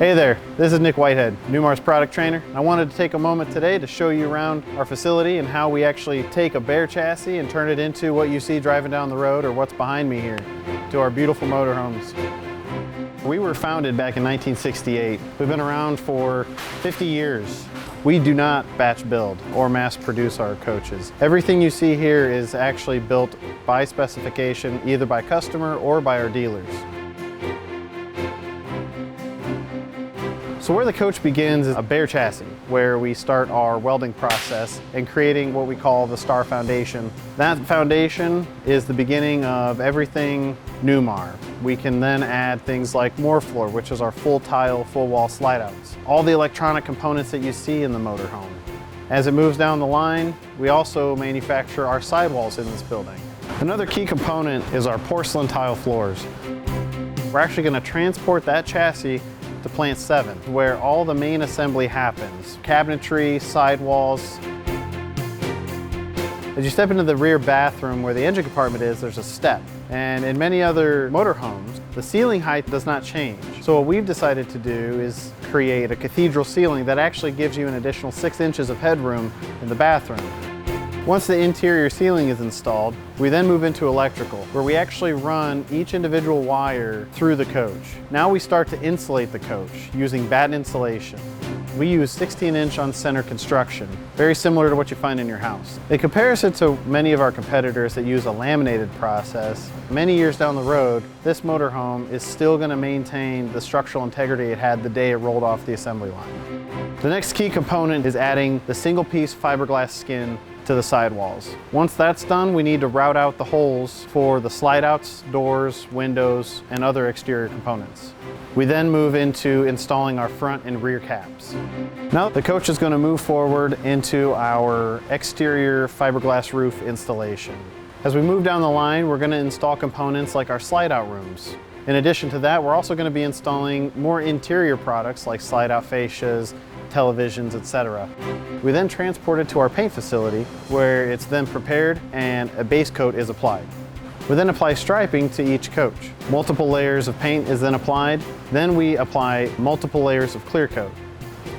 Hey there, this is Nick Whitehead, Newmar's product trainer. I wanted to take a moment today to show you around our facility and how we actually take a bare chassis and turn it into what you see driving down the road or what's behind me here, to our beautiful motorhomes. We were founded back in 1968. We've been around for 50 years. We do not batch build or mass produce our coaches. Everything you see here is actually built by specification, either by customer or by our dealers. So where the coach begins is a bare chassis, where we start our welding process and creating what we call the star foundation. That foundation is the beginning of everything Newmar. We can then add things like Morefloor, which is our full tile, full wall slide outs. All the electronic components that you see in the motorhome. As it moves down the line, we also manufacture our sidewalls in this building. Another key component is our porcelain tile floors. We're actually going to transport that chassis to Plant 7, where all the main assembly happens. Cabinetry, sidewalls. As you step into the rear bathroom where the engine compartment is, there's a step. And in many other motorhomes, the ceiling height does not change. So what we've decided to do is create a cathedral ceiling that actually gives you an additional 6 inches of headroom in the bathroom. Once the interior ceiling is installed, we then move into electrical, where we actually run each individual wire through the coach. Now we start to insulate the coach using batten insulation. We use 16-inch on center construction, very similar to what you find in your house. In comparison to many of our competitors that use a laminated process, many years down the road, this motorhome is still going to maintain the structural integrity it had the day it rolled off the assembly line. The next key component is adding the single-piece fiberglass skin to the sidewalls. Once that's done, we need to route out the holes for the slide outs, doors, windows, and other exterior components. We then move into installing our front and rear caps. Now the coach is going to move forward into our exterior fiberglass roof installation. As we move down the line, we're going to install components like our slide out rooms. In addition to that, we're also going to be installing more interior products like slide out fascias, televisions, etc. We then transport it to our paint facility, where it's then prepared and a base coat is applied. We then apply striping to each coach. Multiple layers of paint is then applied. Then we apply multiple layers of clear coat.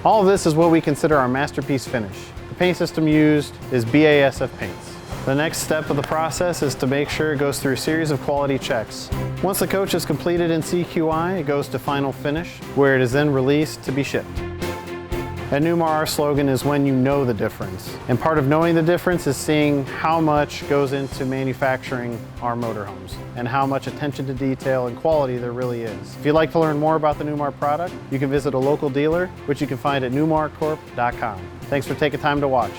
All of this is what we consider our masterpiece finish. The paint system used is BASF paints. The next step of the process is to make sure it goes through a series of quality checks. Once the coach is completed in CQI, it goes to final finish, where it is then released to be shipped. At Newmar, our slogan is "When you know the difference." And part of knowing the difference is seeing how much goes into manufacturing our motorhomes and how much attention to detail and quality there really is. If you'd like to learn more about the Newmar product, you can visit a local dealer, which you can find at newmarcorp.com. Thanks for taking time to watch.